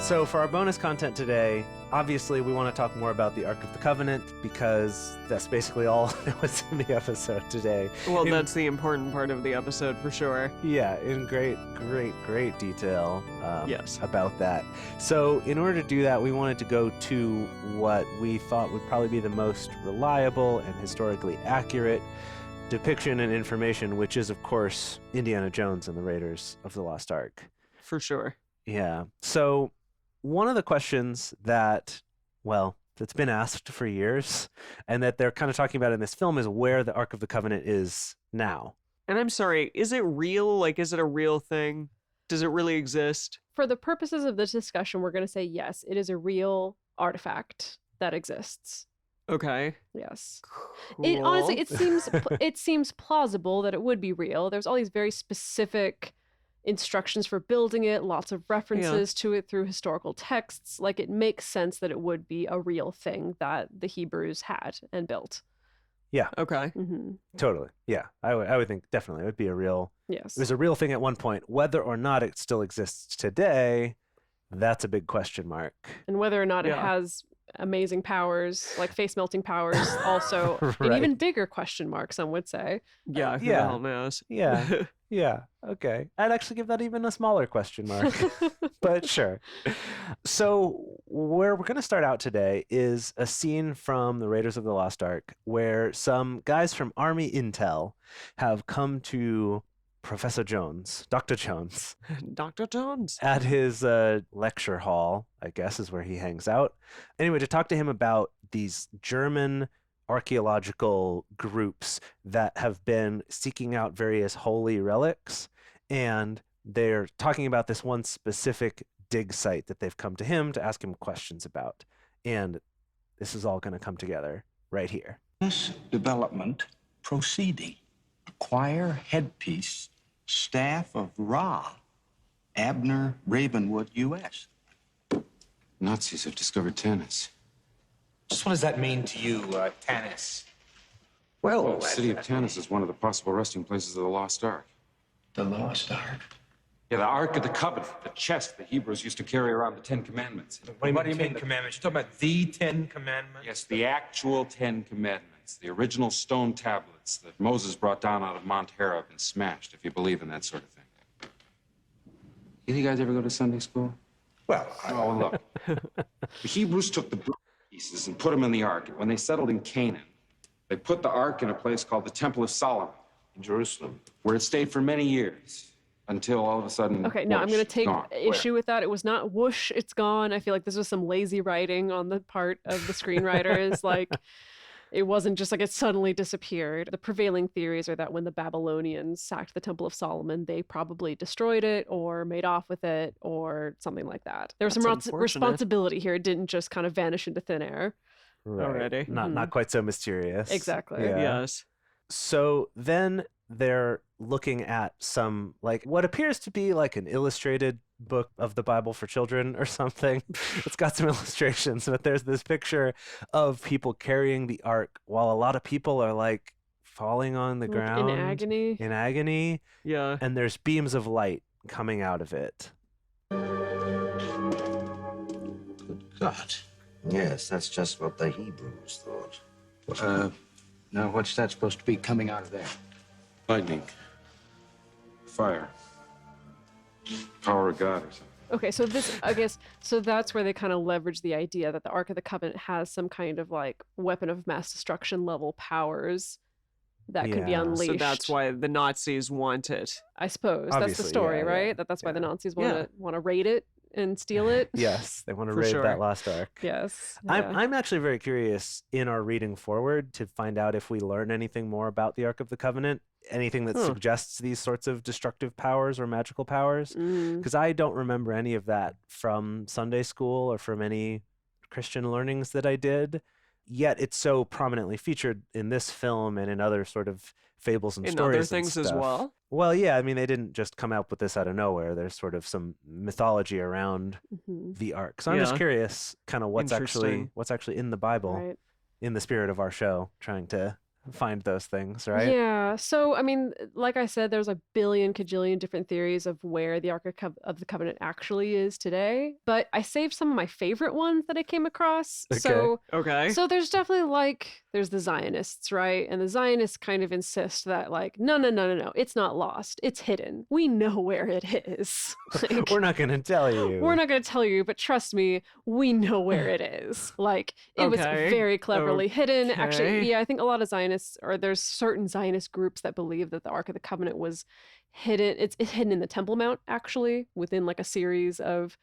So for our bonus content today, obviously we want to talk more about the Ark of the Covenant because that's basically all that was in the episode today. Well, that's the important part of the episode for sure. Yeah, in great detail Yes. about that. So in order to do that, we wanted to go to what we thought would probably be the most reliable and historically accurate depiction and information, which is, of course, Indiana Jones and the Raiders of the Lost Ark. For sure. Yeah. So one of the questions that, well, that's been asked for years and that they're kind of talking about in this film is where the Ark of the Covenant is now. And I'm sorry, is it real? Like, is it a real thing? Does it really exist? For the purposes of this discussion, we're going to say yes, it is a real artifact that exists. Okay. Yes. Cool. It honestly, it seems plausible that it would be real. There's all these very specific instructions for building it, lots of references to it through historical texts. Like, it makes sense that it would be a real thing that the Hebrews had and built. Yeah. Okay. Mm-hmm. Totally. Yeah. I would think definitely it would be a real. Yes. It was a real thing at one point. Whether or not it still exists today, that's a big question mark. And whether or not it has amazing powers, like face-melting powers, also an even bigger question mark, some would say. Yeah, who the hell knows? Yeah. Yeah. Okay. I'd actually give that even a smaller question mark, but sure. So where we're going to start out today is a scene from the Raiders of the Lost Ark where some guys from Army Intel have come to Professor Jones, Dr. Jones. Dr. Jones. At his lecture hall, I guess is where he hangs out. Anyway, to talk to him about these German archaeological groups that have been seeking out various holy relics, and they're talking about this one specific dig site that they've come to him to ask him questions about. And this is all going to come together right here. This development proceeding. Acquire headpiece, staff of Ra, Abner Ravenwood, U.S. Nazis have discovered Tanis. Just what does that mean to you, Tanis? Well, the city of Tanis is one of the possible resting places of the Lost Ark. The Lost Ark. Yeah, the Ark of the Covenant, the chest the Hebrews used to carry around the Ten Commandments. What do you mean, Commandments? You're talking about the Ten Commandments? Yes, the actual Ten Commandments, the original stone tablets that Moses brought down out of Mount Horeb and smashed, if you believe in that sort of thing. You guys ever go to Sunday school? Well, Oh, look. The Hebrews took the pieces and put them in the Ark. And when they settled in Canaan, they put the Ark in a place called the Temple of Solomon in Jerusalem, where it stayed for many years until all of a sudden. Okay, now I'm going to take gone. issue with that. It was not whoosh, it's gone. I feel like this was some lazy writing on the part of the screenwriters. Like, it wasn't just like it suddenly disappeared. The prevailing theories are that when the Babylonians sacked the Temple of Solomon, they probably destroyed it or made off with it or something like that. There was some responsibility here. It didn't just kind of vanish into thin air. Right. Already. Not quite so mysterious. Exactly. Yeah. Yes. So then they're looking at some, like, what appears to be like an illustrated book of the Bible for children or something. It's got some illustrations, but there's this picture of people carrying the ark while a lot of people are like falling on the ground. In agony. Yeah. And there's beams of light coming out of it. Good God. Yes, that's just what the Hebrews thought. Now what's that supposed to be coming out of there? Lightning. Fire. Power of God or something. Okay, so this, I guess, so that's where they kind of leverage the idea that the Ark of the Covenant has some kind of like weapon of mass destruction level powers that could be Yeah. unleashed. So that's why the Nazis want it. I suppose that's Obviously, the story, yeah, right? yeah, That's why the yeah. Nazis want to raid it and steal it. Yes, they want to For raid sure. that lost ark. Yes. I'm actually very curious in our reading forward to find out if we learn anything more about the Ark of the Covenant, anything that suggests these sorts of destructive powers or magical powers, because I don't remember any of that from Sunday school or from any Christian learnings that I did. Yet it's so prominently featured in this film and in other sort of fables and In stories other and things as stuff. well? Well, yeah, I mean, they didn't just come out with this out of nowhere. There's sort of some mythology around the Ark. So I'm just Yeah. curious kind of what's Interesting. actually in the Bible, Right. in the spirit of our show, trying to find those things, right? Yeah. So, I mean, like I said, there's a billion cajillion different theories of where the Ark of the Covenant actually is today. But I saved some of my favorite ones that I came across. Okay. Okay. So there's definitely there's the Zionists, right? And the Zionists kind of insist that no, it's not lost. It's hidden. We know where it is. Like, We're not going to tell you. we're not going to tell you, but trust me, we know where it is. Like, it was Okay. very cleverly hidden. Okay. Actually, yeah, I think a lot of Zionists, or there's certain Zionist groups that believe that the Ark of the Covenant was hidden. It's hidden in the Temple Mount, actually, within like a series of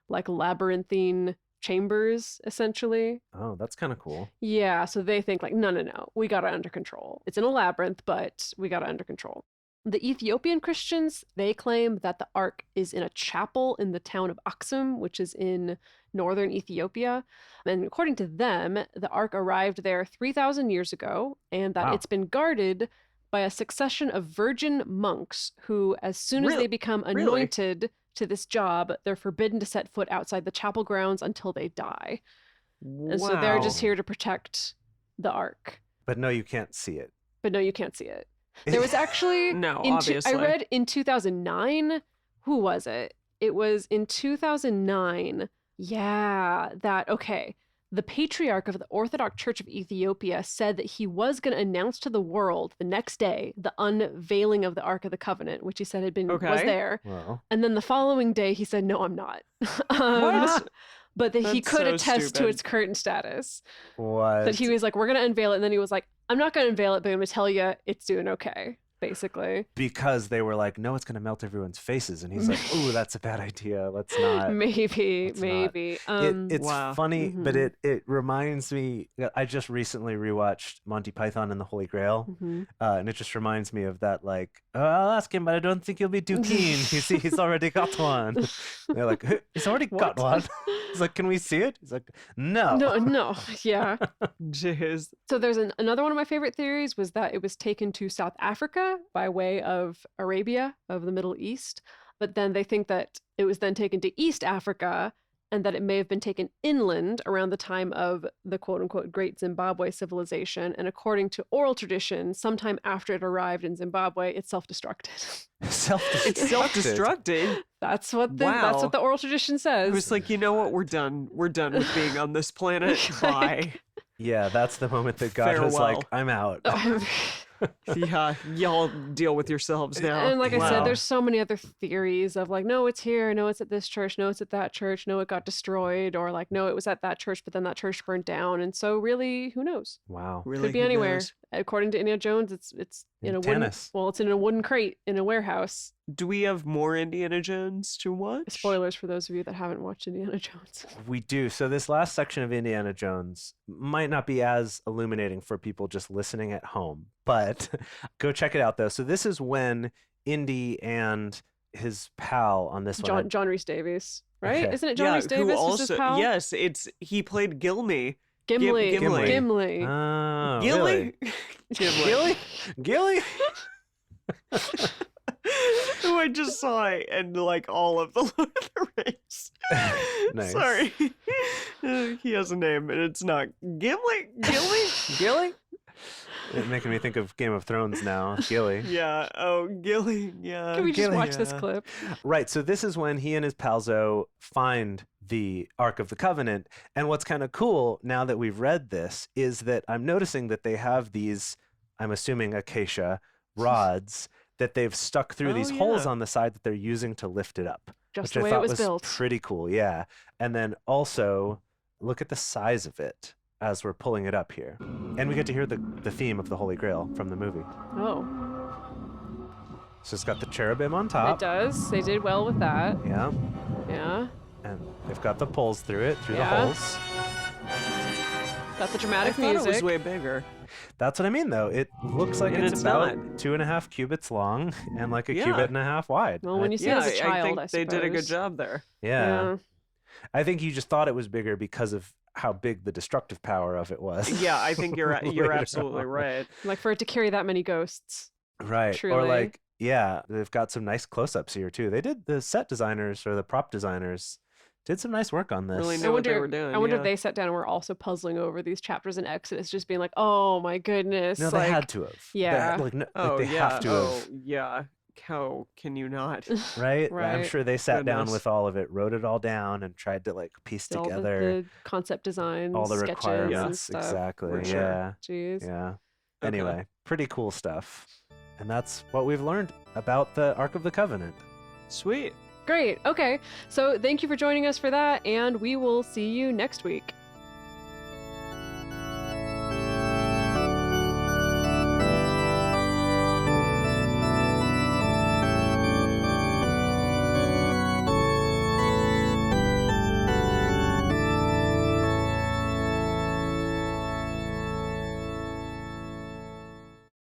like labyrinthine chambers, essentially. Oh, that's kind of cool. Yeah, so they think like, no, we got it under control. It's in a labyrinth, but we got it under control. The Ethiopian Christians, they claim that the Ark is in a chapel in the town of Aksum, which is in northern Ethiopia. And according to them, the Ark arrived there 3,000 years ago, and that Wow. it's been guarded by a succession of virgin monks who, as soon as they become Really? anointed to this job, they're forbidden to set foot outside the chapel grounds until they die. And so they're just Wow. here to protect the Ark. But no, you can't see it. But no, you can't see it. There was actually No, I obviously. read in 2009. Who was it? It was in 2009. Yeah, the Patriarch of the Orthodox Church of Ethiopia said that he was going to announce to the world the next day the unveiling of the Ark of the Covenant, which he said was Okay. there. Well, And then the following day, he said, "No, I'm not." What? But that he That's could so attest to stupid. its current status. what? That he was like, "We're going to unveil it," and then he was like, "I'm not going to unveil it, but I'm going to tell you it's doing okay." Basically, Because they were like, no, it's going to melt everyone's faces. And he's like, ooh, that's a bad idea. Let's not. maybe. It's Wow. funny, but Mhm. it reminds me. I just recently rewatched Monty Python and the Holy Grail, Mhm. and it just reminds me of that. Like, oh, I'll ask him, but I don't think he'll be too keen. You see, he's already got one. They're like, he's already got What? one. He's like, can we see it? He's like, no. No, yeah. Jeez. So there's another one of my favorite theories was that it was taken to South Africa by way of Arabia, of the Middle East. But then they think that it was then taken to East Africa and that it may have been taken inland around the time of the quote unquote Great Zimbabwe Civilization. And according to oral tradition, sometime after it arrived in Zimbabwe, it self-destructed. Self-destructed. It's self-destructed. That's what the Wow. oral tradition says. It was like, you know what? We're done. We're done with being on this planet. Bye. Yeah, that's the moment that God was Farewell. like, I'm out. Yeah, y'all deal with yourselves now. And like I Wow. said, there's so many other theories of like, no, it's here, no, it's at this church, no, it's at that church, no, it got destroyed, or like, no, it was at that church, but then that church burned down. And so really, who knows? Wow. Really, Could be who anywhere. knows? According to Indiana Jones, it's in In a wooden Tanis. it's in a wooden crate in a warehouse. Do we have more Indiana Jones to watch? Spoilers for those of you that haven't watched Indiana Jones. We do. So this last section of Indiana Jones might not be as illuminating for people just listening at home, but go check it out though. So this is when Indy and his pal on this one. John Rhys Davies, right? Okay. Isn't it John Yeah, Rhys Davies? who who's his also pal? yes, he played Gilmy. Gimli. Gimli. Gimli. Oh, Gilly? really? Gimli. Gilly? Who I just saw in like all of the Lord of the Rings. Nice. Sorry. He has a name and it's not Gimli. Gilly? Gilly? It's making me think of Game of Thrones now. Gilly. Yeah. Oh, Gilly. Yeah. Can we just Gilly, watch this yeah. clip? Right. So this is when he and his palzo find the Ark of the Covenant. And what's kind of cool now that we've read this is that I'm noticing that they have these, I'm assuming acacia rods that they've stuck through Oh, these holes yeah. on the side that they're using to lift it up. Just which the I way it thought was built. pretty cool. Yeah. And then also look at the size of it as we're pulling it up here. And we get to hear the theme of the Holy Grail from the movie. Oh, So it's got the cherubim on it top. does. They did well with that. Yeah. Yeah. And they've got the poles through it, through Yeah. the holes. Got the I dramatic thought music. it was way bigger. That's what I mean, though. It looks like And it's it's about not. 2.5 cubits long and like a Yeah. cubit and a half wide. Well, when you see it Yeah, as a child, I think I they did a good suppose. job there. Yeah. I think you just thought it was bigger because of how big the destructive power of it was. Yeah, I think you're Later absolutely on. right. Like for it to carry that many ghosts. Right. Or Truly. like, yeah, they've got some nice close-ups here too. They did, the set designers or the prop designers did some nice work on this. Really I knew what they wonder, were doing. I wonder yeah. if they sat down and were also puzzling over these chapters in Exodus, just being like, "Oh my goodness!" No, like, they had to have. yeah. Oh they yeah. have to oh have, yeah. How can you not? right? I'm Right. sure they sat down Goodness. with all of it, wrote it all down, and tried to like piece all together the concept designs, all the sketches, and requirements. stuff. Exactly. For sure. Yeah. Jeez. Yeah. Okay. Anyway, pretty cool stuff. And that's what we've learned about the Ark of the Covenant. Sweet. Great. Okay. So thank you for joining us for that, and we will see you next week.